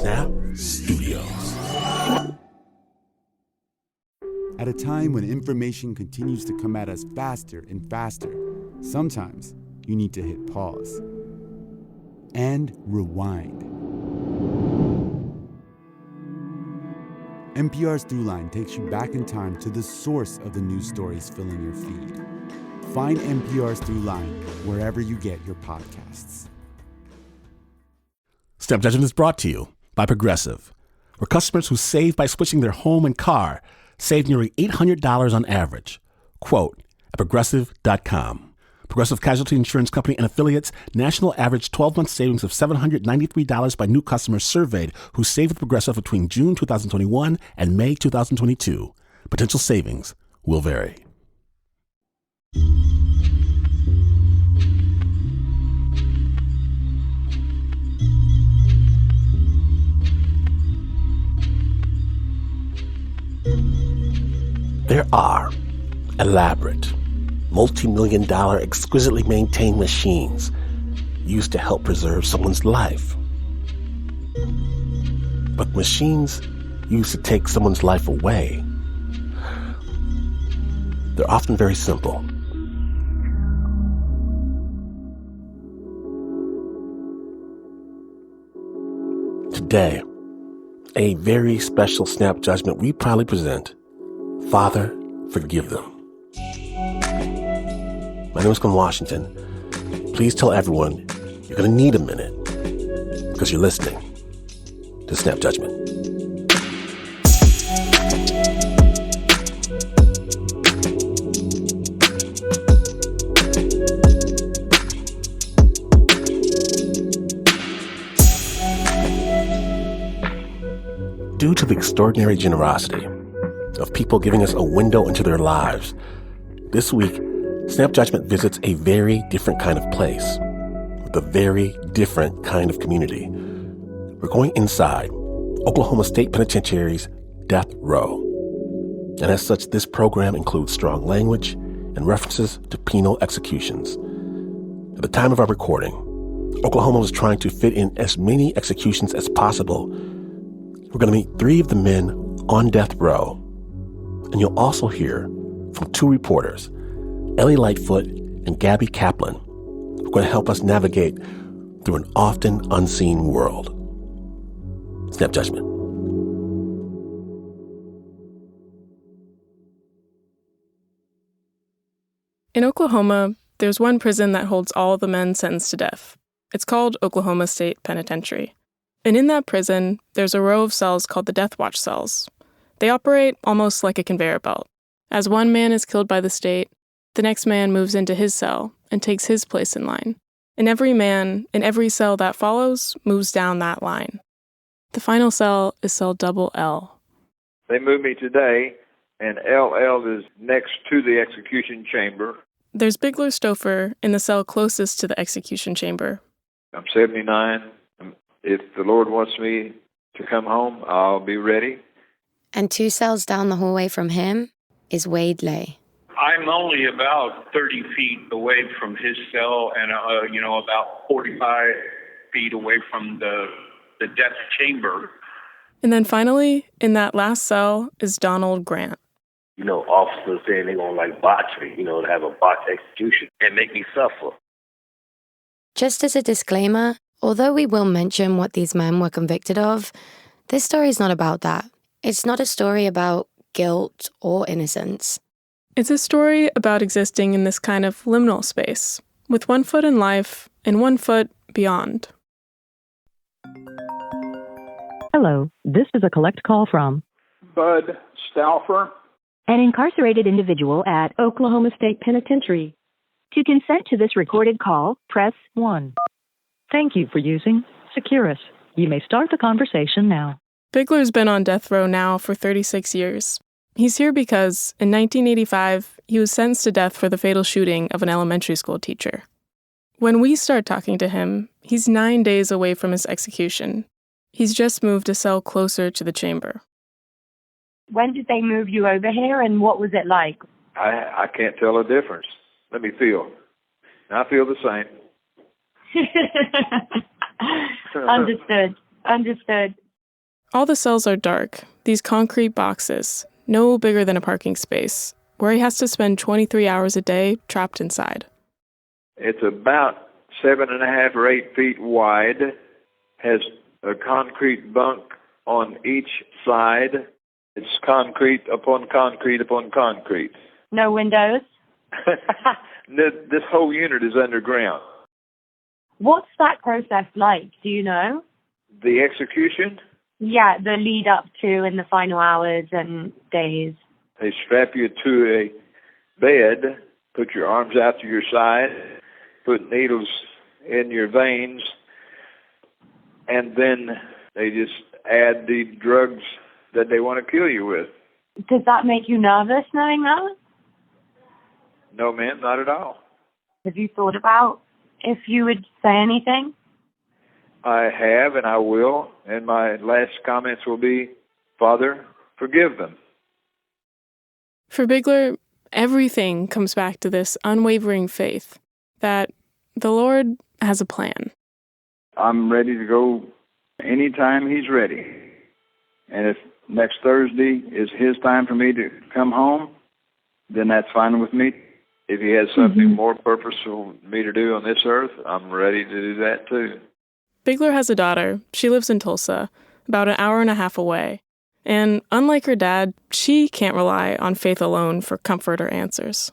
Snap Studios. At a time when information continues to come at us faster and faster, sometimes you need to hit pause and rewind. NPR's Throughline takes you back in time to the source of the news stories filling your feed. Find NPR's Throughline wherever you get your podcasts. Snap Judgment is brought to you by Progressive, where customers who save by switching their home and car save nearly $800 on average. Quote at Progressive.com. Progressive Casualty Insurance Company and affiliates, national average 12-month savings of $793 by new customers surveyed who saved with Progressive between June 2021 and May 2022. Potential savings will vary. There are elaborate, multi-million-dollar, exquisitely maintained machines used to help preserve someone's life. But machines used to take someone's life away, they're often very simple. Today, a very special Snap Judgment, we proudly present Father, Forgive Them. My name is Glenn Washington. Please tell everyone you're going to need a minute because you're listening to Snap Judgment. Due to the extraordinary generosity of people giving us a window into their lives, this week, Snap Judgment visits a very different kind of place with a very different kind of community. We're going inside Oklahoma State Penitentiary's death row. And as such, this program includes strong language and references to penal executions. At the time of our recording, Oklahoma was trying to fit in as many executions as possible. We're going to meet 3 of the men on death row. And you'll also hear from 2 reporters, Ellie Lightfoot and Gaby Caplan, who are going to help us navigate through an often unseen world. Snap Judgment. In Oklahoma, there's one prison that holds all the men sentenced to death. It's called Oklahoma State Penitentiary. And in that prison, there's a row of cells called the Death Watch cells. They operate almost like a conveyor belt. As one man is killed by the state, the next man moves into his cell and takes his place in line. And every man in every cell that follows moves down that line. The final cell is cell double L. They moved me today, and LL is next to the execution chamber. There's Bigler Stouffer in the cell closest to the execution chamber. I'm 79. If the Lord wants me to come home, I'll be ready. And 2 cells down the hallway from him is Wade Lay. I'm only about 30 feet away from his cell and, about 45 feet away from the death chamber. And then finally, in that last cell is Donald Grant. Officers saying they're going to botch me, to have a botch execution and make me suffer. Just as a disclaimer, although we will mention what these men were convicted of, this story is not about that. It's not a story about guilt or innocence. It's a story about existing in this kind of liminal space, with 1 foot in life and 1 foot beyond. Hello, this is a collect call from Bigler Stouffer, an incarcerated individual at Oklahoma State Penitentiary. To consent to this recorded call, press 1. Thank you for using Securus. You may start the conversation now. Bigler's been on death row now for 36 years. He's here because, in 1985, he was sentenced to death for the fatal shooting of an elementary school teacher. When we start talking to him, he's 9 days away from his execution. He's just moved a cell closer to the chamber. When did they move you over here, and what was it like? I can't tell a difference. Let me feel. I feel the same. Understood. All the cells are dark, these concrete boxes, no bigger than a parking space, where he has to spend 23 hours a day trapped inside. It's about 7.5 or 8 feet wide, has a concrete bunk on each side. It's concrete upon concrete upon concrete. No windows? This whole unit is underground. What's that process like? Do you know? The execution? Yeah, the lead up to in the final hours and days. They strap you to a bed, put your arms out to your side, put needles in your veins, and then they just add the drugs that they want to kill you with. Does that make you nervous knowing that? No, ma'am, not at all. Have you thought about if you would say anything? I have, and I will, and my last comments will be, Father, forgive them. For Bigler, everything comes back to this unwavering faith that the Lord has a plan. I'm ready to go anytime he's ready. And if next Thursday is his time for me to come home, then that's fine with me. If he has something more purposeful for me to do on this earth, I'm ready to do that too. Bigler has a daughter. She lives in Tulsa, about an hour and a half away. And unlike her dad, she can't rely on faith alone for comfort or answers.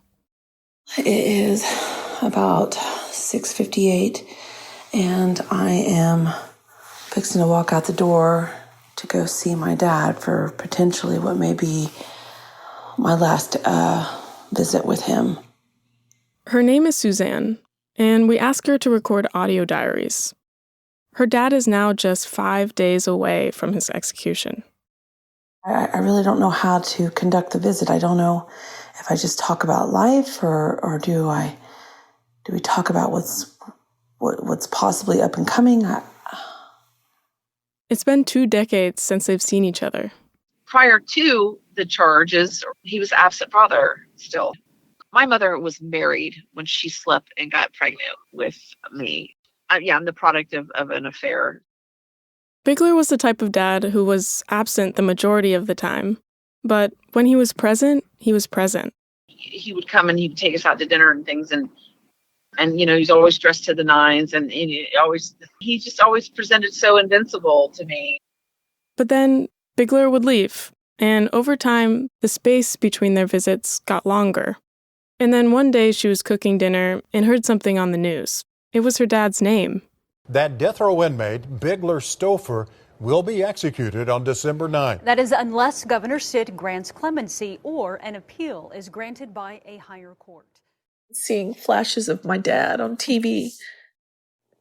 It is about 6:58, and I am fixing to walk out the door to go see my dad for potentially what may be my last visit with him. Her name is Suzanne, and we ask her to record audio diaries. Her dad is now just 5 days away from his execution. I really don't know how to conduct the visit. I don't know if I just talk about life or do we talk about what's possibly up and coming. It's been 2 decades since they've seen each other. Prior to the charges, he was absent father still. My mother was married when she slept and got pregnant with me. I'm the product of an affair. Bigler was the type of dad who was absent the majority of the time. But when he was present, he was present. He would come and he'd take us out to dinner and things. And he's always dressed to the nines. And he just always presented so invincible to me. But then Bigler would leave. And over time, the space between their visits got longer. And then one day she was cooking dinner and heard something on the news. It was her dad's name. That death row inmate, Bigler Stouffer, will be executed on December 9th. That is unless Governor Stitt grants clemency or an appeal is granted by a higher court. Seeing flashes of my dad on TV,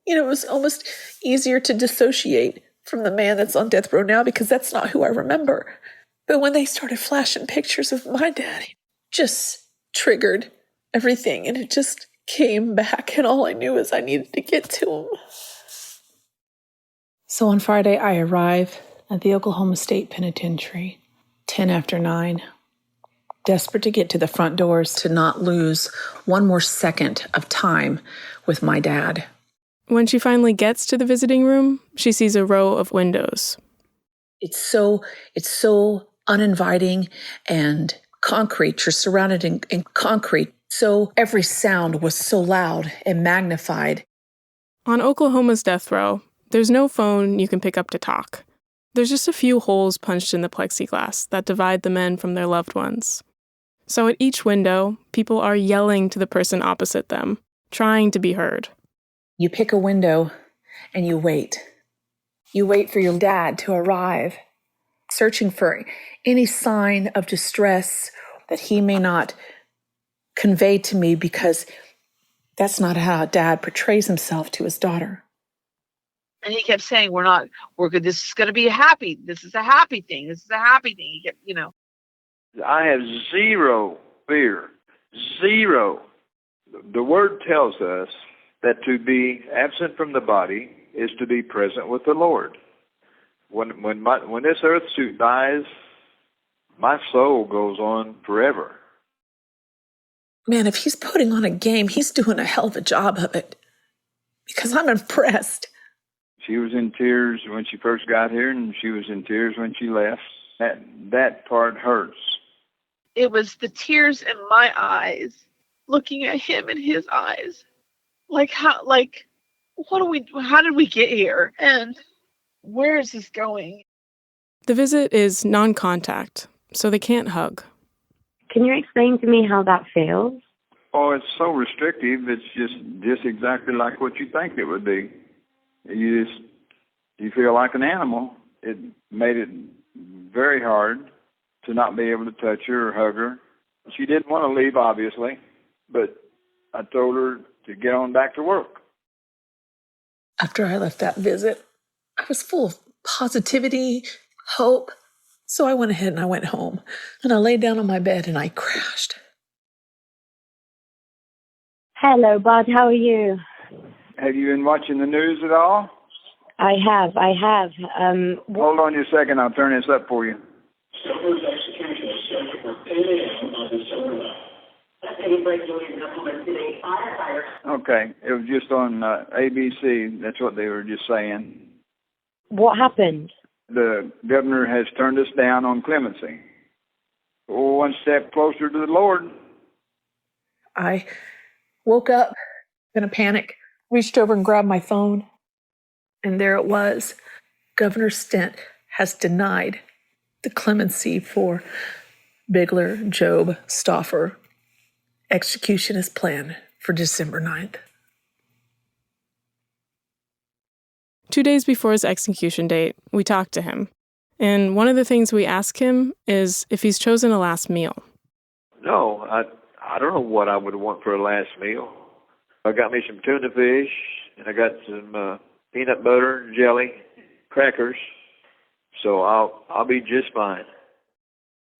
it was almost easier to dissociate from the man that's on death row now because that's not who I remember. But when they started flashing pictures of my dad, it just triggered everything, and it just came back, and all I knew is I needed to get to him. So on Friday, I arrive at the Oklahoma State Penitentiary, 10 after 9, desperate to get to the front doors to not lose one more second of time with my dad. When she finally gets to the visiting room, she sees a row of windows. It's so uninviting and concrete. You're surrounded in concrete. So every sound was so loud and magnified. On Oklahoma's death row, there's no phone you can pick up to talk. There's just a few holes punched in the plexiglass that divide the men from their loved ones. So at each window, people are yelling to the person opposite them, trying to be heard. You pick a window and you wait. You wait for your dad to arrive, searching for any sign of distress that he may not convey to me, because that's not how a dad portrays himself to his daughter. And he kept saying, we're good. This is going to be happy. This is a happy thing. This is a happy thing. He kept, I have zero fear. Zero. The word tells us that to be absent from the body is to be present with the Lord. When this earth suit dies, my soul goes on forever. Man, if he's putting on a game, he's doing a hell of a job of it. Because I'm impressed. She was in tears when she first got here, and she was in tears when she left. That part hurts. It was the tears in my eyes, looking at him in his eyes. How did we get here? And where is this going? The visit is non-contact, so they can't hug. Can you explain to me how that feels? Oh, it's so restrictive. It's just exactly like what you think it would be. You feel like an animal. It made it very hard to not be able to touch her or hug her. She didn't want to leave, obviously, but I told her to get on back to work. After I left that visit, I was full of positivity, hope. So I went ahead and I went home, and I laid down on my bed and I crashed. Hello, Bud. How are you? Have you been watching the news at all? I have. Hold on just a second. I'll turn this up for you. Stouffer's execution is scheduled for 8 a.m. on December 9th. Any breaking news in Oklahoma City? Firefighters. Okay. It was just on ABC. That's what they were just saying. What happened? The governor has turned us down on clemency. One step closer to the Lord. I woke up in a panic, reached over and grabbed my phone, and there it was. Governor Stent has denied the clemency for Bigler Job Stouffer. Execution is planned for December 9th. 2 days before his execution date, we talked to him. And one of the things we ask him is if he's chosen a last meal. No, I don't know what I would want for a last meal. I got me some tuna fish, and I got some peanut butter, jelly, crackers, so I'll be just fine.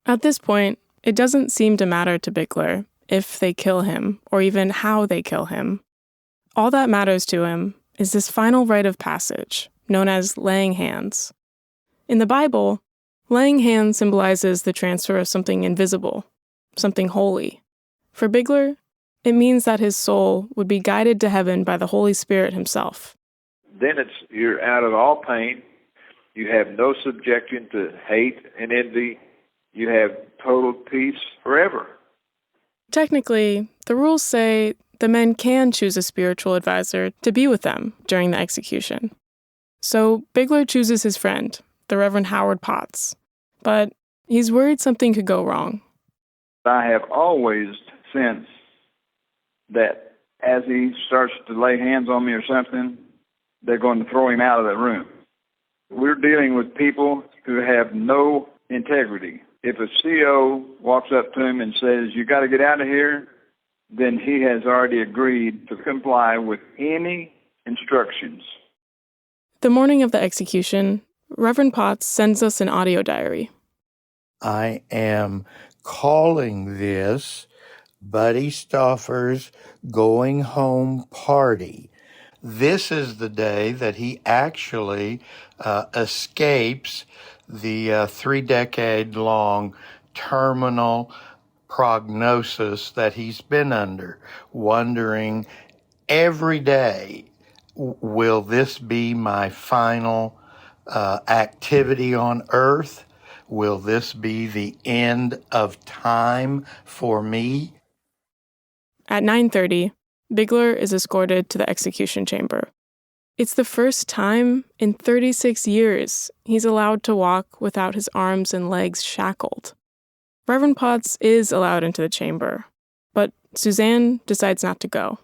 At this point, it doesn't seem to matter to Bigler if they kill him or even how they kill him. All that matters to him is this final rite of passage, known as laying hands. In the Bible, laying hands symbolizes the transfer of something invisible, something holy. For Bigler, it means that his soul would be guided to heaven by the Holy Spirit himself. Then you're out of all pain. You have no subjection to hate and envy. You have total peace forever. Technically, the rules say the men can choose a spiritual advisor to be with them during the execution. So Bigler chooses his friend, the Reverend Howard Potts. But he's worried something could go wrong. I have always sensed that as he starts to lay hands on me or something, they're going to throw him out of the room. We're dealing with people who have no integrity. If a CO walks up to him and says, "You got to get out of here," then he has already agreed to comply with any instructions. The morning of the execution, Reverend Potts sends us an audio diary. I am calling this Buddy Stauffer's going home party. This is the day that he actually escapes the 3-decade-long terminal prognosis that he's been under, wondering every day, will this be my final activity on earth? Will this be the end of time for me? At 9:30, Bigler is escorted to the execution chamber. It's the first time in 36 years he's allowed to walk without his arms and legs shackled. Reverend Potts is allowed into the chamber, but Suzanne decides not to go.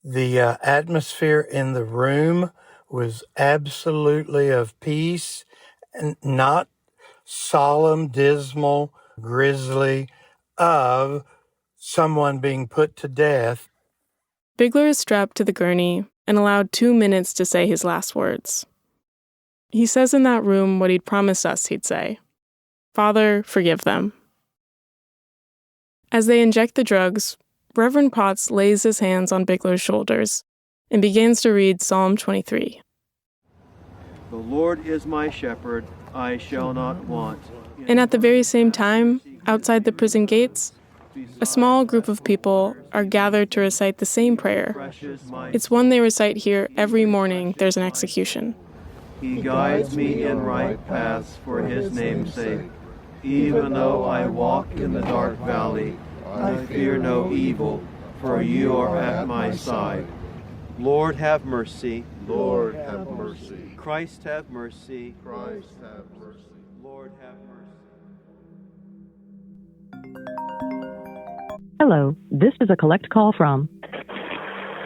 The atmosphere in the room was absolutely of peace, and not solemn, dismal, grisly, of someone being put to death. Bigler is strapped to the gurney and allowed 2 minutes to say his last words. He says in that room what he'd promised us he'd say: "Father, forgive them." As they inject the drugs, Reverend Potts lays his hands on Bigler's shoulders and begins to read Psalm 23. The Lord is my shepherd, I shall not want. And at the very same time, outside the prison gates, a small group of people are gathered to recite the same prayer. It's one they recite here every morning there's an execution. He guides me in right paths for his name's sake. Even though I walk in the dark valley, I fear no evil, for you are at my side. Lord, have mercy. Lord, have mercy. Christ, have mercy. Christ, have mercy. Lord, have mercy. Hello, this is a collect call from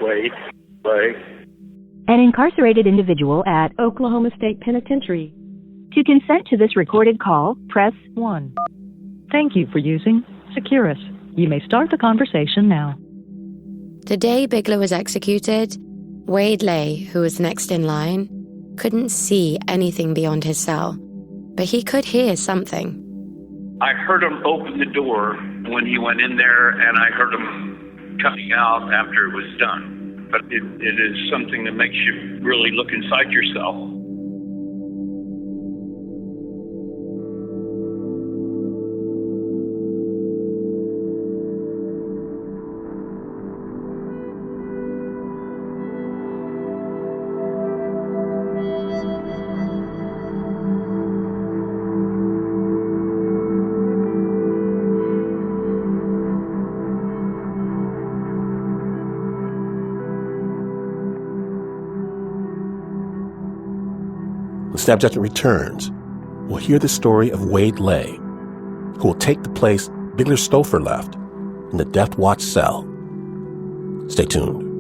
Wait. an incarcerated individual at Oklahoma State Penitentiary. To consent to this recorded call, press 1. Thank you for using Securus. You may start the conversation now. The day Bigler was executed, Wade Lay, who was next in line, couldn't see anything beyond his cell, but he could hear something. I heard him open the door when he went in there, and I heard him coming out after it was done. But it is something that makes you really look inside yourself. When Snap Judgment returns, we'll hear the story of Wade Lay, who will take the place Bigler Stouffer left in the Death Watch cell. Stay tuned.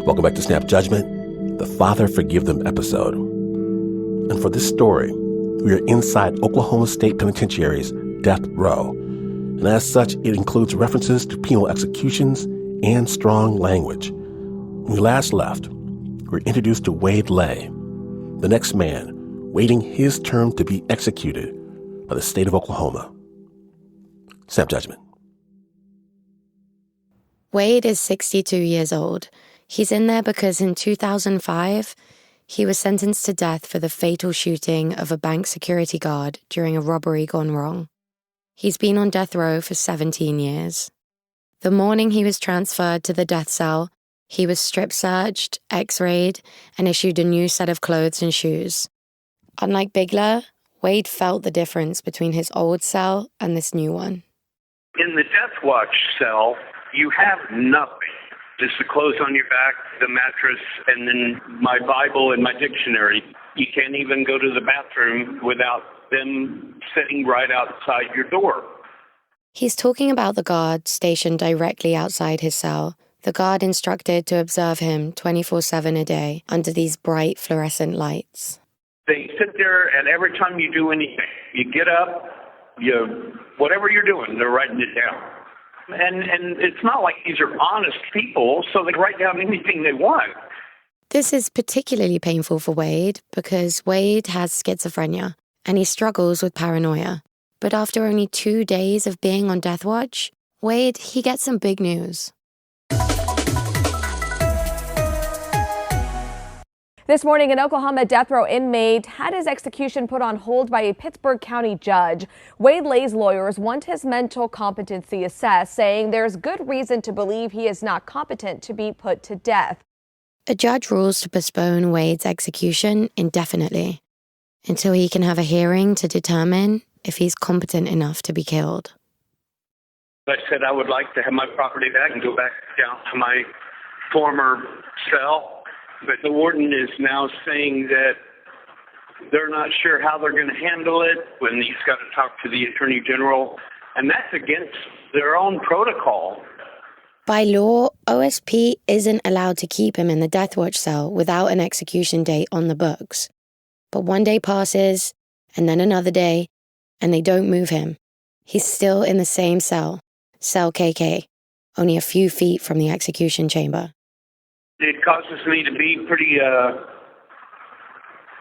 Welcome back to Snap Judgment, the Father Forgive Them episode. And for this story, we are inside Oklahoma State Penitentiary's death row. And as such, it includes references to penal executions and strong language. When we last left, we were introduced to Wade Lay, the next man waiting his turn to be executed by the state of Oklahoma. Snap Judgment. Wade is 62 years old. He's in there because in 2005, he was sentenced to death for the fatal shooting of a bank security guard during a robbery gone wrong. He's been on death row for 17 years. The morning he was transferred to the death cell, he was strip-searched, x-rayed, and issued a new set of clothes and shoes. Unlike Bigler, Wade felt the difference between his old cell and this new one. In the Death Watch cell, you have nothing. Just the clothes on your back, the mattress, and then my Bible and my dictionary. You can't even go to the bathroom without them sitting right outside your door. He's talking about the guard stationed directly outside his cell, the guard instructed to observe him 24/7 a day under these bright fluorescent lights. They sit there, and every time you do anything, you get up, whatever you're doing, they're writing it down. And it's not like these are honest people, so they write down anything they want. This is particularly painful for Wade because Wade has schizophrenia and he struggles with paranoia. But after only 2 days of being on death watch, Wade, he gets some big news. This morning, an Oklahoma death row inmate had his execution put on hold by a Pittsburgh County judge. Wade Lay's lawyers want his mental competency assessed, saying there's good reason to believe he is not competent to be put to death. A judge rules to postpone Wade's execution indefinitely until he can have a hearing to determine if he's competent enough to be killed. I said I would like to have my property back and go back down to my former cell. But the warden is now saying that they're not sure how they're going to handle it when he's got to talk to the attorney general. And that's against their own protocol. By law, OSP isn't allowed to keep him in the death watch cell without an execution date on the books. But one day passes, and then another day, and they don't move him. He's still in the same cell, cell KK, only a few feet from the execution chamber. It causes me to be pretty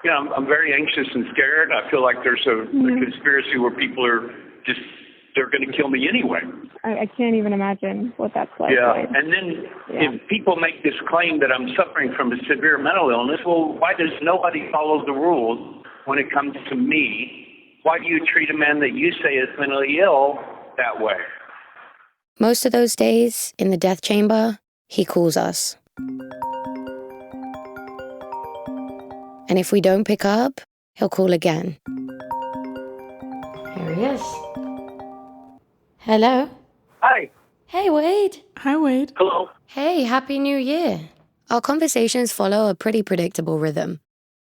Yeah, I'm very anxious and scared. I feel like there's a conspiracy where people are just, they're going to kill me anyway. I can't even imagine what that's like. Yeah, and then if people make this claim that I'm suffering from a severe mental illness, well, why does nobody follow the rules when it comes to me? Why do you treat a man that you say is mentally ill that way? Most of those days, in the death chamber, he calls us. And if we don't pick up, he'll call again. Here he is. Hello? Hi. Hey, Wade. Hi, Wade. Hello. Hey, Happy New Year. Our conversations follow a pretty predictable rhythm.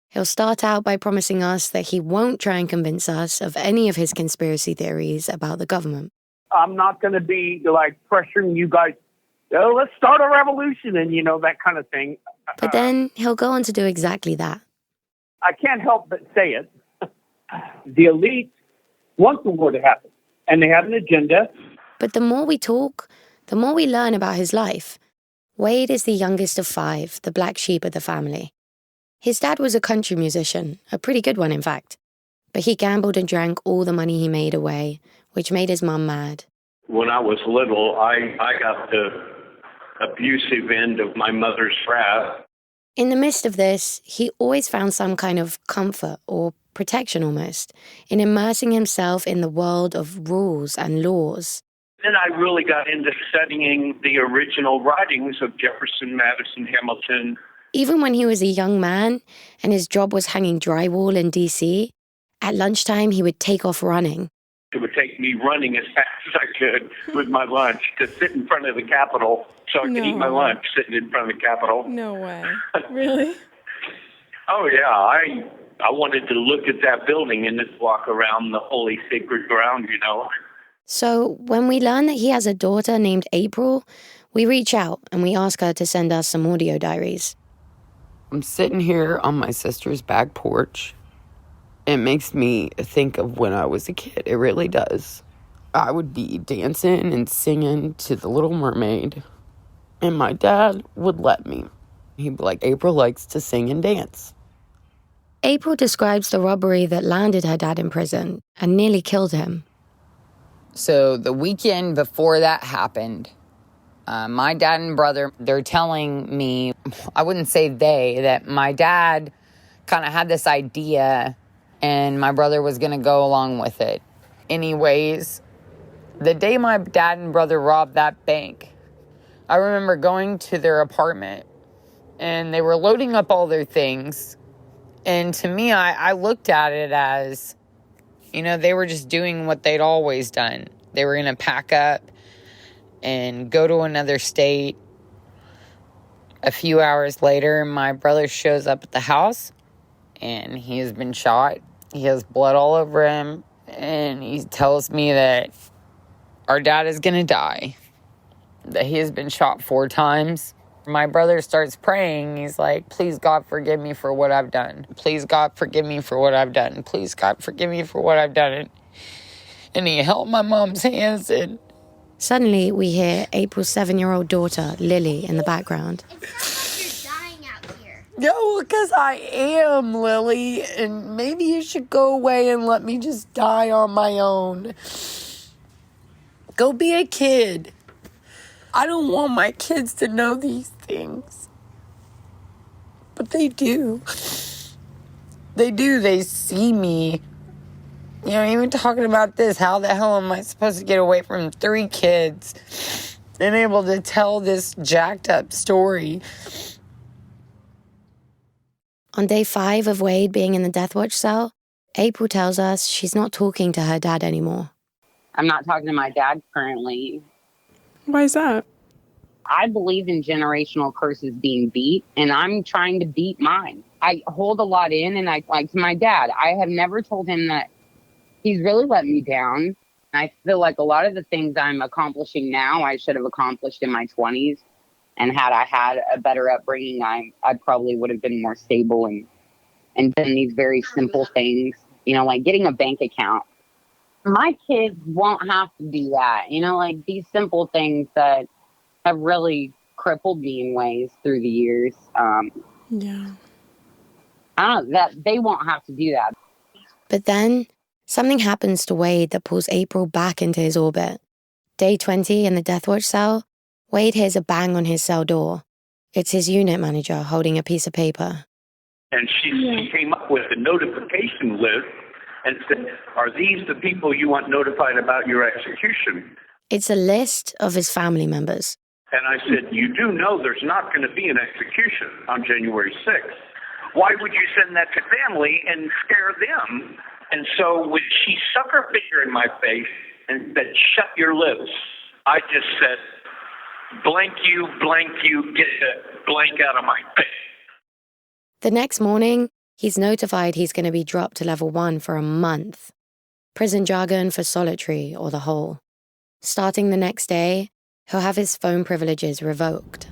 He'll start out by promising us that he won't try and convince us of any of his conspiracy theories about the government. I'm not going to be, like, pressuring you guys, oh, let's start a revolution and, that kind of thing. But then he'll go on to do exactly that. I can't help but say it. The elite want the war to happen, and they have an agenda. But the more we talk, the more we learn about his life. Wade is the youngest of 5, the black sheep of the family. His dad was a country musician, a pretty good one, in fact. But he gambled and drank all the money he made away, which made his mum mad. When I was little, I got the abusive end of my mother's wrath. In the midst of this, he always found some kind of comfort, or protection almost, in immersing himself in the world of rules and laws. Then I really got into studying the original writings of Jefferson, Madison, Hamilton. Even when he was a young man and his job was hanging drywall in D.C., at lunchtime he would take off running. It would take me running as fast as I could with my lunch to sit in front of the Capitol so I could eat my lunch sitting in front of the Capitol. No way. Really? Oh, yeah. I wanted to look at that building and just walk around the holy sacred ground, So when we learn that he has a daughter named April, we reach out and we ask her to send us some audio diaries. I'm sitting here on my sister's back porch. It makes me think of when I was a kid. It really does. I would be dancing and singing to The Little Mermaid, and my dad would let me. He'd be like, April likes to sing and dance. April describes the robbery that landed her dad in prison and nearly killed him. So the weekend before that happened, my dad and brother, they're telling me, I wouldn't say that my dad kind of had this idea and my brother was going to go along with it. Anyways, the day my dad and brother robbed that bank, I remember going to their apartment and they were loading up all their things. And to me, I looked at it as, they were just doing what they'd always done. They were going to pack up and go to another state. A few hours later, my brother shows up at the house and he has been shot. He has blood all over him. And he tells me that our dad is going to die. That he has been shot 4 times. My brother starts praying. He's like, please, God, forgive me for what I've done. Please, God, forgive me for what I've done. Please, God, forgive me for what I've done. And he held my mom's hands and... Suddenly, we hear April's 7-year-old daughter, Lily, in the background. It's not like you're dying out here. No, because I am, Lily. And maybe you should go away and let me just die on my own. Go be a kid. I don't want my kids to know these things. But they do. They do. They see me. Even talking about this, how the hell am I supposed to get away from 3 kids and able to tell this jacked up story? On day 5 of Wade being in the death watch cell, April tells us she's not talking to her dad anymore. I'm not talking to my dad currently. Why is that? I believe in generational curses being beat, and I'm trying to beat mine. I hold a lot in, and like to my dad, I have never told him that he's really let me down. I feel like a lot of the things I'm accomplishing now, I should have accomplished in my 20s. And had I had a better upbringing, I probably would have been more stable and done these very simple things, like getting a bank account. My kids won't have to do that, like these simple things that have really crippled me in ways through the years. Yeah. That they won't have to do that. But then, something happens to Wade that pulls April back into his orbit. Day 20 in the death watch cell, Wade hears a bang on his cell door. It's his unit manager holding a piece of paper. And she came up with a notification list and said, are these the people you want notified about your execution? It's a list of his family members. And I said, you do know there's not going to be an execution on January 6th. Why would you send that to family and scare them? And so when she stuck her finger in my face and said, shut your lips, I just said, blank you, get the blank out of my face. The next morning, he's notified he's going to be dropped to level 1 for a month. Prison jargon for solitary or the hole. Starting the next day, he'll have his phone privileges revoked.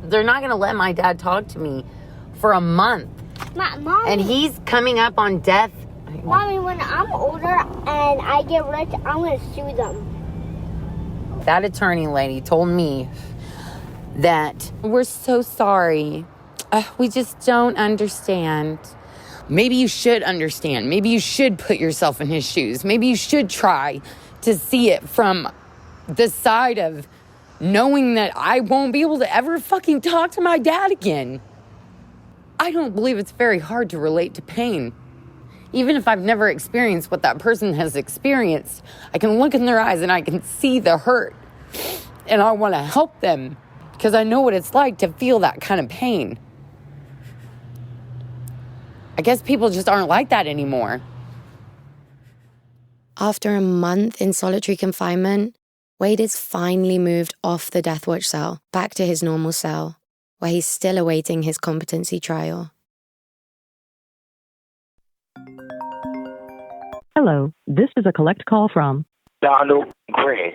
They're not going to let my dad talk to me for a month. Mommy. And he's coming up on death. Mommy, when I'm older and I get rich, I'm going to sue them. That attorney lady told me that we're so sorry. We just don't understand. Maybe you should understand. Maybe you should put yourself in his shoes. Maybe you should try to see it from the side of knowing that I won't be able to ever fucking talk to my dad again. I don't believe it's very hard to relate to pain. Even if I've never experienced what that person has experienced, I can look in their eyes and I can see the hurt. And I want to help them because I know what it's like to feel that kind of pain. I guess people just aren't like that anymore. After a month in solitary confinement, Wade is finally moved off the death watch cell back to his normal cell, where he's still awaiting his competency trial. Hello, this is a collect call from Donald Grant.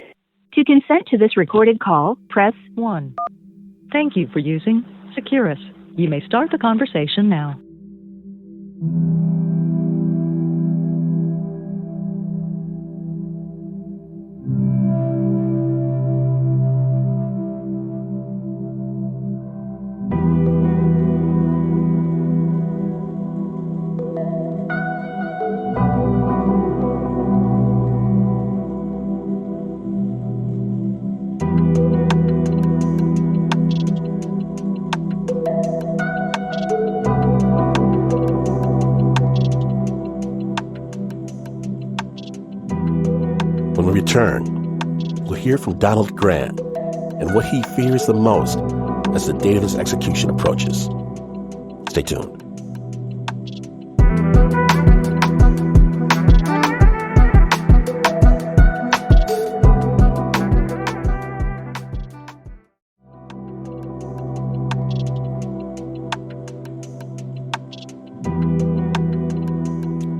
To consent to this recorded call, press 1. Thank you for using Securus. You may start the conversation now. When we return, we'll hear from Donald Grant and what he fears the most as the date of his execution approaches. Stay tuned.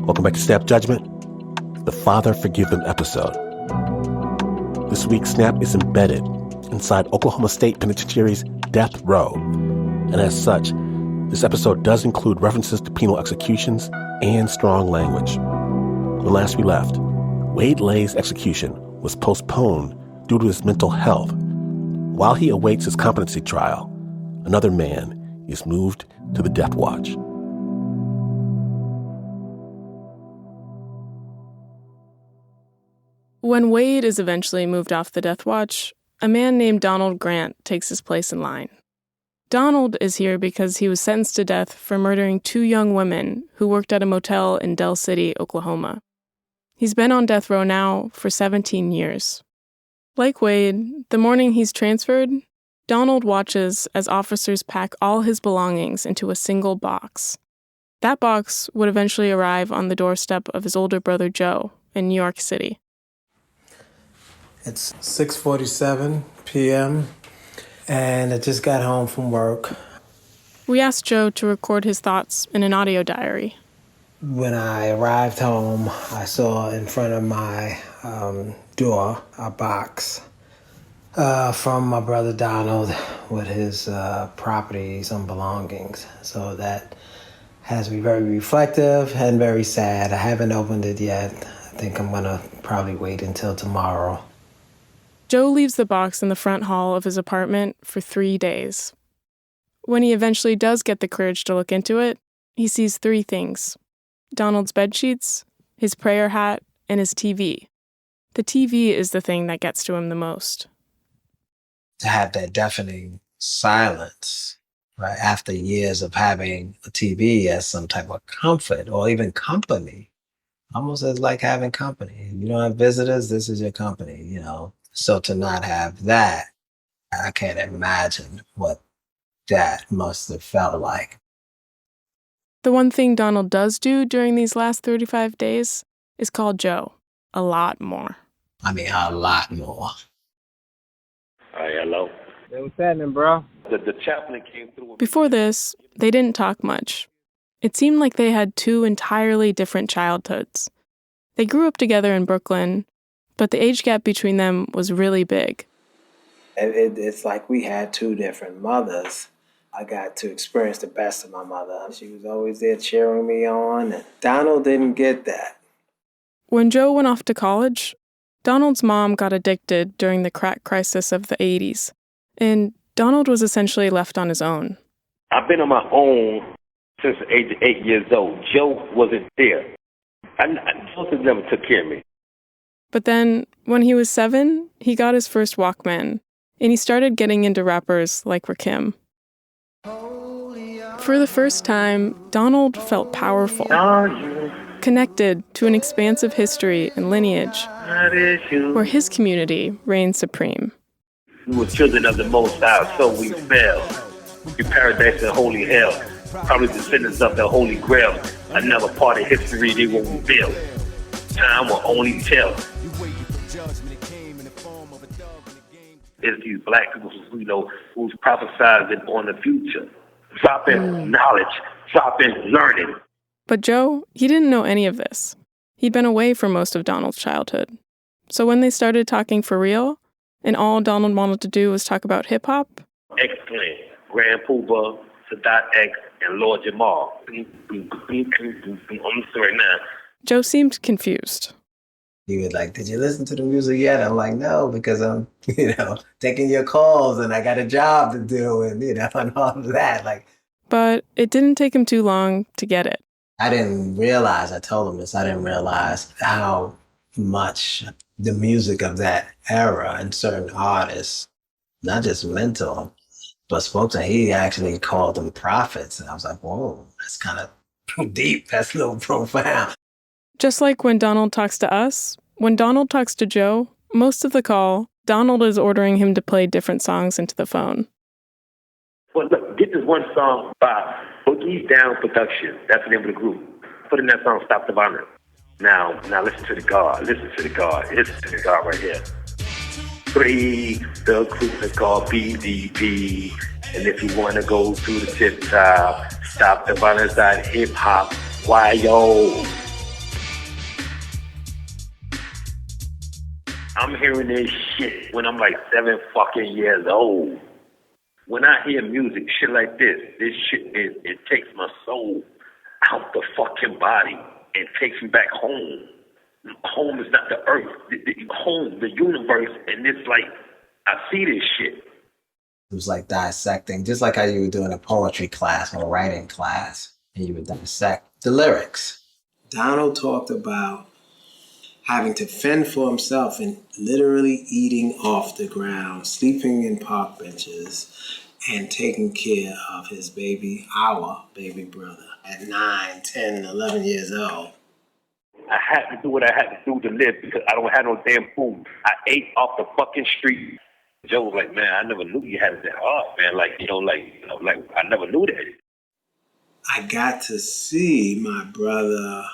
Welcome back to Snap Judgment, the Father Forgive Them episode. This week, Snap is embedded inside Oklahoma State Penitentiary's death row. And as such, this episode does include references to penal executions and strong language. When last we left, Wade Lay's execution was postponed due to his mental health. While he awaits his competency trial, another man is moved to the death watch. When Wade is eventually moved off the death watch, a man named Donald Grant takes his place in line. Donald is here because he was sentenced to death for murdering 2 young women who worked at a motel in Del City, Oklahoma. He's been on death row now for 17 years. Like Wade, the morning he's transferred, Donald watches as officers pack all his belongings into a single box. That box would eventually arrive on the doorstep of his older brother Joe in New York City. It's 6:47 p.m., and I just got home from work. We asked Joe to record his thoughts in an audio diary. When I arrived home, I saw in front of my door a box from my brother Donald with his property, some belongings. So that has me very reflective and very sad. I haven't opened it yet. I think I'm going to probably wait until tomorrow. Joe leaves the box in the front hall of his apartment for 3 days. When he eventually does get the courage to look into it, he sees three things: Donald's bedsheets, his prayer hat, and his TV. The TV is the thing that gets to him the most. To have that deafening silence, right, after years of having a TV as some type of comfort or even company, almost as like having company. You don't have visitors, this is your company, you know. So to not have that, I can't imagine what that must have felt like. The one thing Donald does do during these last 35 days is call Joe a lot more. I mean, a lot more. Hi, hello. Hey, what's happening, bro? The chaplain came through. Before this, they didn't talk much. It seemed like they had two entirely different childhoods. They grew up together in Brooklyn, but the age gap between them was really big. It's like we had two different mothers. I got to experience the best of my mother. She was always there cheering me on, and Donald didn't get that. When Joe went off to college, Donald's mom got addicted during the crack crisis of the 80s, and Donald was essentially left on his own. I've been on my own since the age of 8 years old. Joe wasn't there. Joseph never took care of me. But then, when he was 7, he got his first Walkman, and he started getting into rappers like Rakim. For the first time, Donald felt powerful, connected to an expansive history and lineage where his community reigned supreme. We were children of the Most High, so we fell. We paradise and holy hell, probably descendants of the Holy Grail. Another part of history they won't reveal. Time will only tell. It's these black people who's prophesizing on the future. Dropping knowledge, dropping learning. But Joe, he didn't know any of this. He'd been away for most of Donald's childhood. So when they started talking for real, and all Donald wanted to do was talk about hip-hop, X-Clan, Grand Poobah, Sadat X, and Lord Jamal. I'm sorry now. Joe seemed confused. He was like, did you listen to the music yet? I'm like, no, because I'm, taking your calls and I got a job to do and, and all of that. But it didn't take him too long to get it. I didn't realize, I told him this, I didn't realize how much the music of that era and certain artists, not just mental, but spoke to, he actually called them prophets. And I was like, whoa, that's kind of deep. That's a little profound. Just like when Donald talks to us, when Donald talks to Joe, most of the call, Donald is ordering him to play different songs into the phone. Well, look, get this one song by Boogie Down Production. That's the name of the group. Put in that song, Stop the Violence. Now listen to the God. Listen to the God. Listen to the God right here. Free the group called BDP. And if you want to go to the tip top, Stop the Violence at hip hop. Why, yo? I'm hearing this shit when I'm like 7 fucking years old. When I hear music, shit like this shit, it takes my soul out the fucking body and takes me back home. Home is not the earth. The home, the universe, and it's like, I see this shit. It was like dissecting, just like how you would do in a poetry class or a writing class, and you would dissect the lyrics. Donald talked about having to fend for himself and literally eating off the ground, sleeping in park benches, and taking care of his baby, our baby brother, at 9, 10, 11 years old. I had to do what I had to do to live because I don't have no damn food. I ate off the fucking street. Joe was like, man, I never knew you had it that hard, man. I never knew that. I got to see my brother,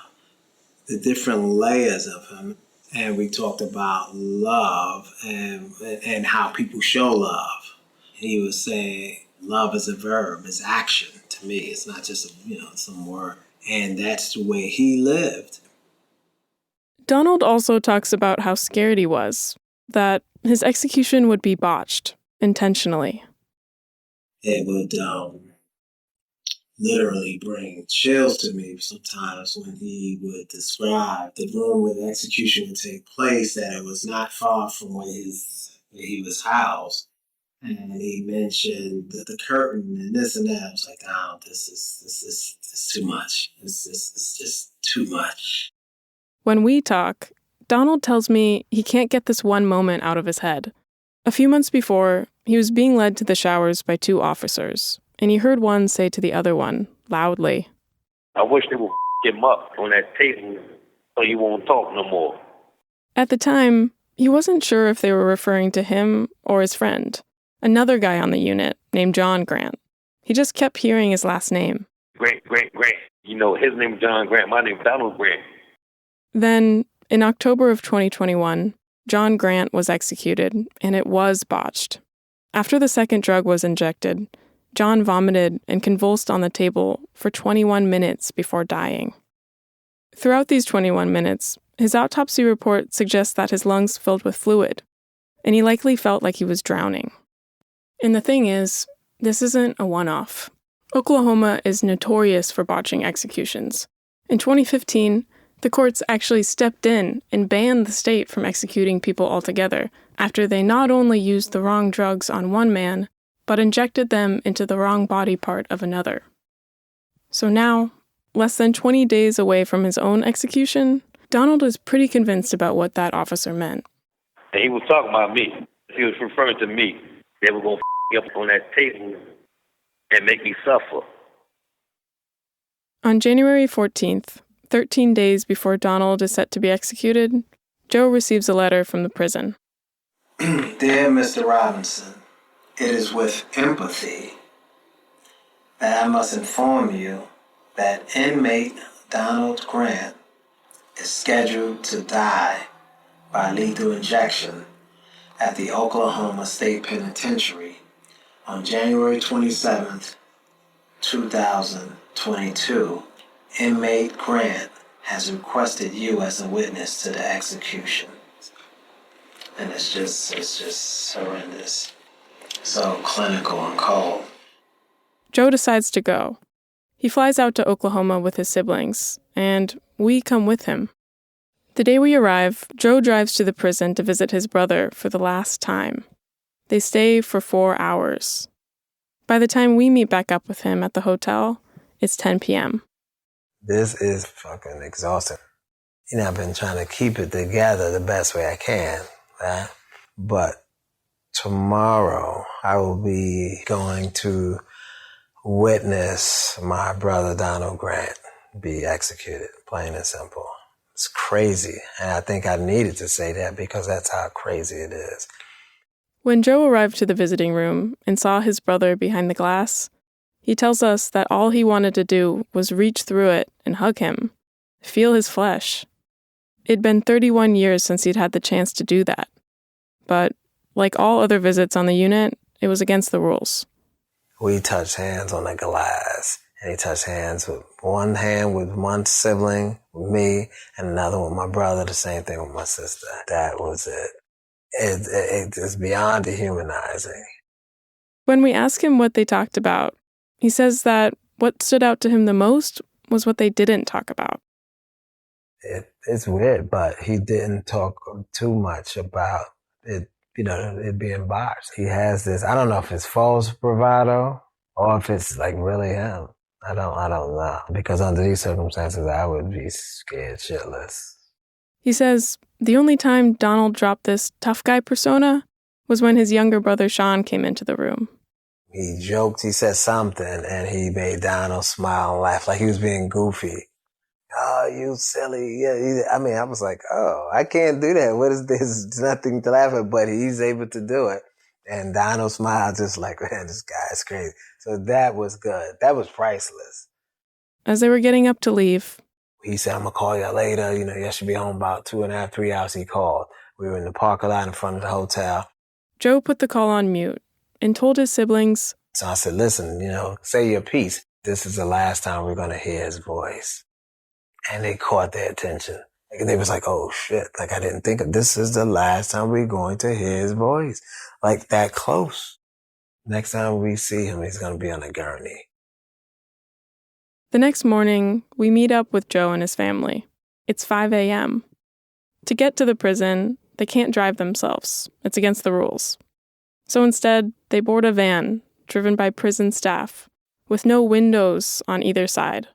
the different layers of him. And we talked about love and how people show love. He was saying love is a verb, it's action to me. It's not just, some word. And that's the way he lived. Donald also talks about how scared he was, that his execution would be botched, intentionally. It would literally bring chills to me sometimes when he would describe the room where the execution would take place, that it was not far from where he was housed. And he mentioned the curtain and this and that. I was like, oh, this is too much. It's just too much. When we talk, Donald tells me he can't get this one moment out of his head. A few months before, he was being led to the showers by two officers, and he heard one say to the other one, loudly, I wish they would him up on that table so he won't talk no more. At the time, he wasn't sure if they were referring to him or his friend, another guy on the unit named John Grant. He just kept hearing his last name. Grant. You know, his name is John Grant. My name is Donald Grant. Then, in October of 2021, John Grant was executed, and it was botched. After the second drug was injected, John vomited and convulsed on the table for 21 minutes before dying. Throughout these 21 minutes, his autopsy report suggests that his lungs filled with fluid, and he likely felt like he was drowning. And the thing is, this isn't a one-off. Oklahoma is notorious for botching executions. In 2015, the courts actually stepped in and banned the state from executing people altogether after they not only used the wrong drugs on one man, but injected them into the wrong body part of another. So now, less than 20 days away from his own execution, Donald is pretty convinced about what that officer meant. And he was talking about me. He was referring to me. They were going to me up on that table and make me suffer. On January 14th, 13 days before Donald is set to be executed, Joe receives a letter from the prison. Dear Mr. Robinson, it is with empathy that I must inform you that inmate Donald Grant is scheduled to die by lethal injection at the Oklahoma State Penitentiary on January 27th, 2022. Inmate Grant has requested you as a witness to the execution. And it's just horrendous. So clinical and cold. Joe decides to go. He flies out to Oklahoma with his siblings, and we come with him. The day we arrive, Joe drives to the prison to visit his brother for the last time. They stay for 4 hours. By the time we meet back up with him at the hotel, it's 10 p.m. This is fucking exhausting. You know, I've been trying to keep it together the best way I can, right? But tomorrow I will be going to witness my brother Donald Grant be executed, plain and simple. It's crazy, and I think I needed to say that because that's how crazy it is. When Joe arrived to the visiting room and saw his brother behind the glass, he tells us that all he wanted to do was reach through it and hug him, feel his flesh. It'd been 31 years since he'd had the chance to do that. But, like all other visits on the unit, it was against the rules. We touched hands on the glass, and he touched hands with one hand with one sibling, with me, and another with my brother, the same thing with my sister. That was it. It's beyond dehumanizing. When we ask him what they talked about, he says that what stood out to him the most was what they didn't talk about. It's weird, but he didn't talk too much about it, it being botched. He has this, I don't know if it's false bravado or if it's like really him. I don't know. Because under these circumstances, I would be scared shitless. He says the only time Donald dropped this tough guy persona was when his younger brother Sean came into the room. He joked, he said something, and he made Donald smile and laugh like he was being goofy. Oh, you silly. Yeah, I was like, oh, I can't do that. What is this? There's nothing to laugh at, but he's able to do it. And Donald smiled just like, man, this guy's crazy. So that was good. That was priceless. As they were getting up to leave, he said, I'm going to call you later. You should be home about 2.5, 3 hours. He called. We were in the parking lot in front of the hotel. Joe put the call on mute and told his siblings. So I said, listen, say your piece. This is the last time we're going to hear his voice. And they caught their attention. And they was like, oh shit. Like I didn't think this is the last time we're going to hear his voice. Like that close. Next time we see him, he's going to be on a gurney. The next morning, we meet up with Joe and his family. It's 5 a.m. To get to the prison, they can't drive themselves. It's against the rules. So instead, they board a van driven by prison staff with no windows on either side.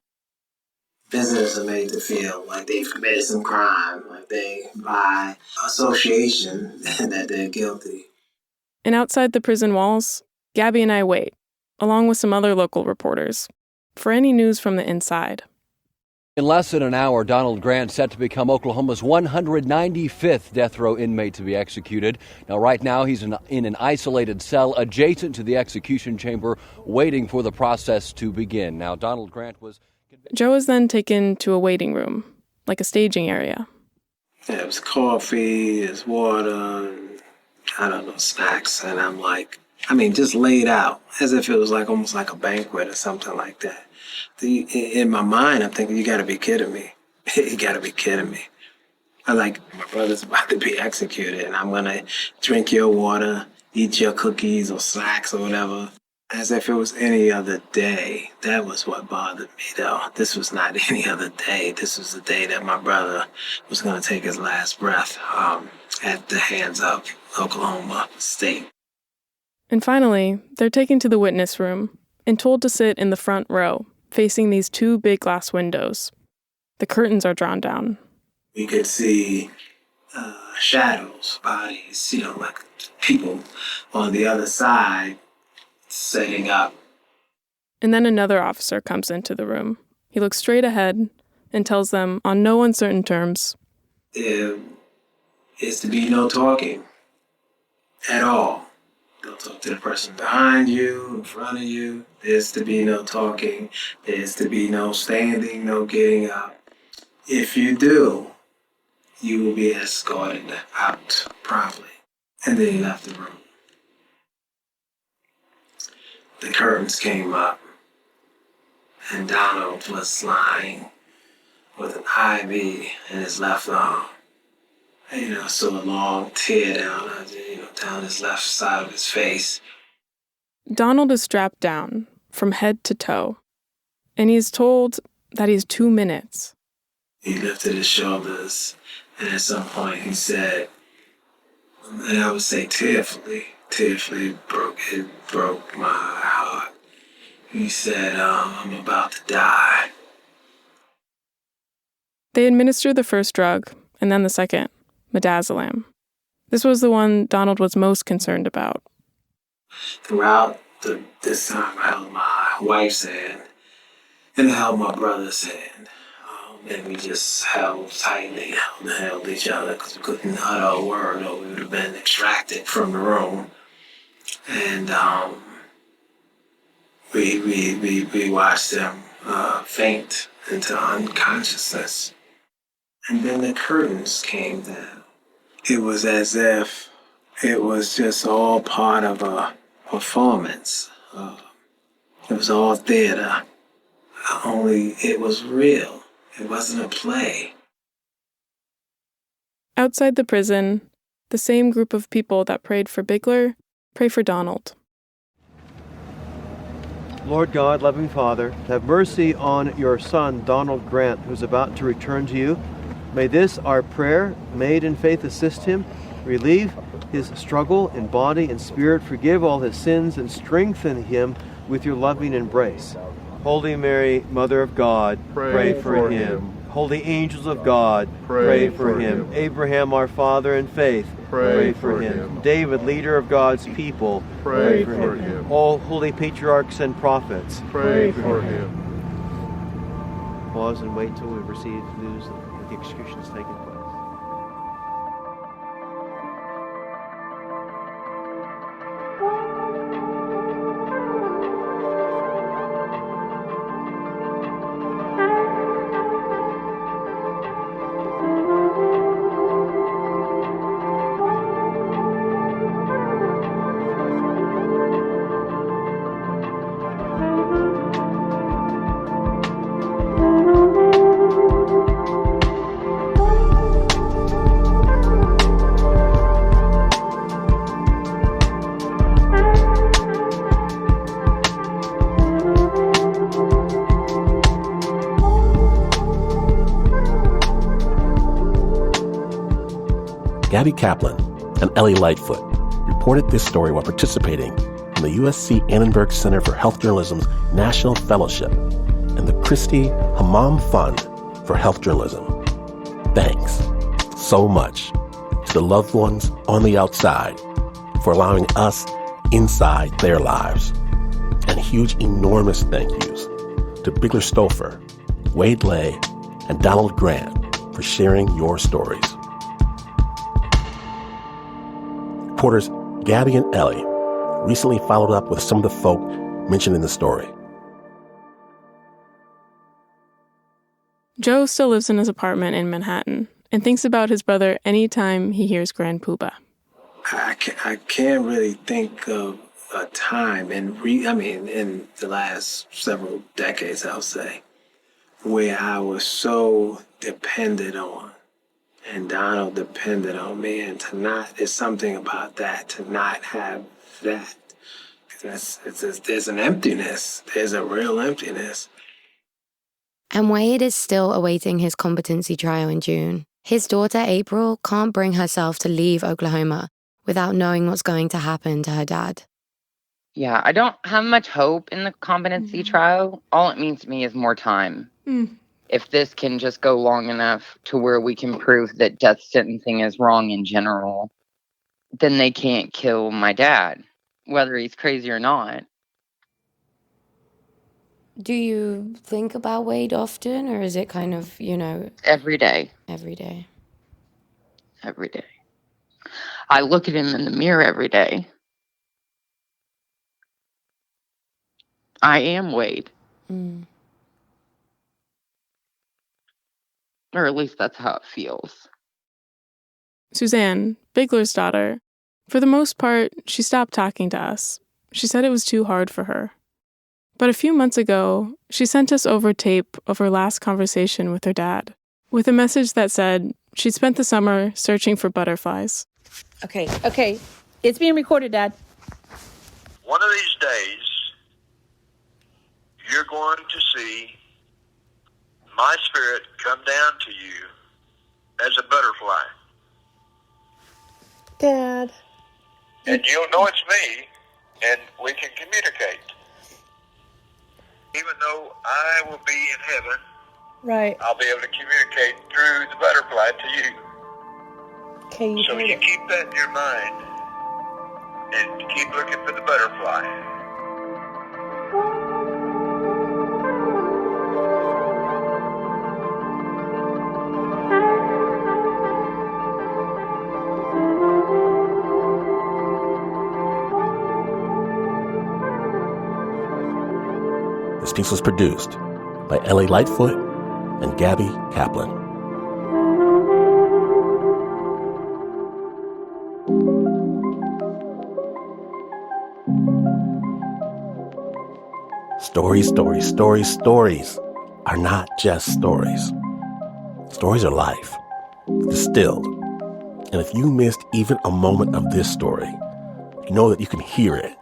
Visitors are made to feel like they've committed some crime, like they, by association, that they're guilty. And outside the prison walls, Gaby and I wait, along with some other local reporters, for any news from the inside. In less than an hour, Donald Grant set to become Oklahoma's 195th death row inmate to be executed. Now, right now, he's in an isolated cell adjacent to the execution chamber, waiting for the process to begin. Now, Donald Grant was... Joe is then taken to a waiting room, like a staging area. There was coffee, there's water, snacks, and I'm like, just laid out, as if it was like almost like a banquet or something like that. In my mind, I'm thinking, you gotta be kidding me. You gotta be kidding me. My brother's about to be executed, and I'm gonna drink your water, eat your cookies or snacks or whatever, as if it was any other day. That was what bothered me, though. This was not any other day. This was the day that my brother was gonna take his last breath at the hands of Oklahoma State. And finally, they're taken to the witness room and told to sit in the front row, facing these two big glass windows. The curtains are drawn down. We could see shadows, bodies, like people on the other side setting up. And then another officer comes into the room. He looks straight ahead and tells them on no uncertain terms, there is to be no talking at all. Don't talk to the person behind you, in front of you. There's to be no talking. There's to be no standing, no getting up. If you do, you will be escorted out promptly. And then he left the room. The curtains came up, and Donald was lying with an IV in his left arm. So a long tear down his left side of his face. Donald is strapped down from head to toe, and he's told that he has 2 minutes. He lifted his shoulders, and at some point he said, and I would say tearfully broke my heart. He said, I'm about to die. They administer the first drug, and then the second, midazolam. This was the one Donald was most concerned about. Throughout this time, I held my wife's hand, and I held my brother's hand. And we just held tightly, held each other, because we couldn't utter a word or we would have been extracted from the room. And we watched them faint into unconsciousness. And then the curtains came down. It was as if it was just all part of a performance. It was all theater, only it was real. It wasn't a play. Outside the prison, the same group of people that prayed for Bigler pray for Donald. Lord God, loving Father, have mercy on your son, Donald Grant, who's about to return to you. May this, our prayer, made in faith, assist him, relieve his struggle in body and spirit, forgive all his sins, and strengthen him with your loving embrace. Holy Mary, Mother of God, pray for him. Holy angels of God, pray for him. Abraham, our father in faith, pray for him. David, leader of God's people, pray for him. All holy patriarchs and prophets, pray for him. Pause and wait till we receive news that the execution is taking place. Gaby Caplan and Ellie Lightfoot, your reported this story while participating in the USC Annenberg Center for Health Journalism's National Fellowship and the Kristy Hammam Fund for Health Journalism. Thanks so much to the loved ones on the outside for allowing us inside their lives. And huge, enormous thank yous to Bigler Stouffer, Wade Lay, and Donald Grant for sharing your stories. Reporters Gaby and Ellie recently followed up with some of the folk mentioned in the story. Joe still lives in his apartment in Manhattan and thinks about his brother anytime he hears Grand Poobah. I can't really think of a time in the last several decades, I'll say, where I was so dependent on, and Donald depended on me, and there's something about that, to not have that. There's an emptiness. There's a real emptiness. And Wade is still awaiting his competency trial in June. His daughter, April, can't bring herself to leave Oklahoma without knowing what's going to happen to her dad. Yeah, I don't have much hope in the competency trial. All it means to me is more time. If this can just go long enough to where we can prove that death sentencing is wrong in general, then they can't kill my dad, whether he's crazy or not. Do you think about Wade often, or is it kind of, Every day. Every day. Every day. I look at him in the mirror every day. I am Wade. Or at least that's how it feels. Suzanne, Bigler's daughter, for the most part, she stopped talking to us. She said it was too hard for her. But a few months ago, she sent us over tape of her last conversation with her dad, with a message that said she'd spent the summer searching for butterflies. Okay. It's being recorded, Dad. One of these days, you're going to see my spirit come down to you as a butterfly. Dad. And you'll know it's me, and we can communicate. Even though I will be in heaven, Right. I'll be able to communicate through the butterfly to you. Okay, So you keep that in your mind, and keep looking for the butterfly. This piece was produced by Ellie Lightfoot and Gaby Caplan. Stories are not just stories. Stories are life, distilled. And if you missed even a moment of this story, you know that you can hear it,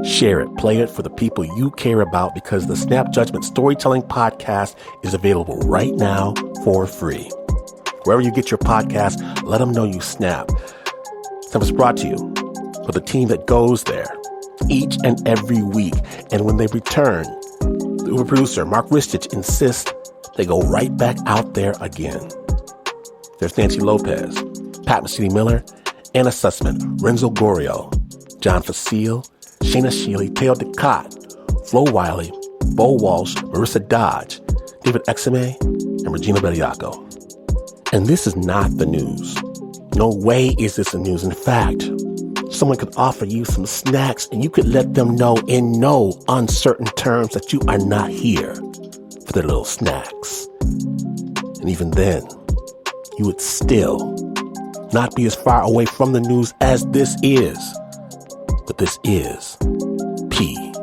share it, play it for the people you care about, because the Snap Judgment Storytelling Podcast is available right now for free. Wherever you get your podcast, let them know you snap. Snap is brought to you by the team that goes there each and every week. And when they return, the Uber producer, Mark Ristich, insists they go right back out there again. There's Nancy Lopez, Pat Mesiti-Miller, Anna Sussman, Renzo Gorio, John Facile, Shayna Shealy, Teo DeCott, Flo Wiley, Bo Walsh, Marissa Dodge, David Exime, and Regina Bediaco. And this is not the news. No way is this the news. In fact, someone could offer you some snacks and you could let them know in no uncertain terms that you are not here for their little snacks. And even then, you would still not be as far away from the news as this is. But this is PRX.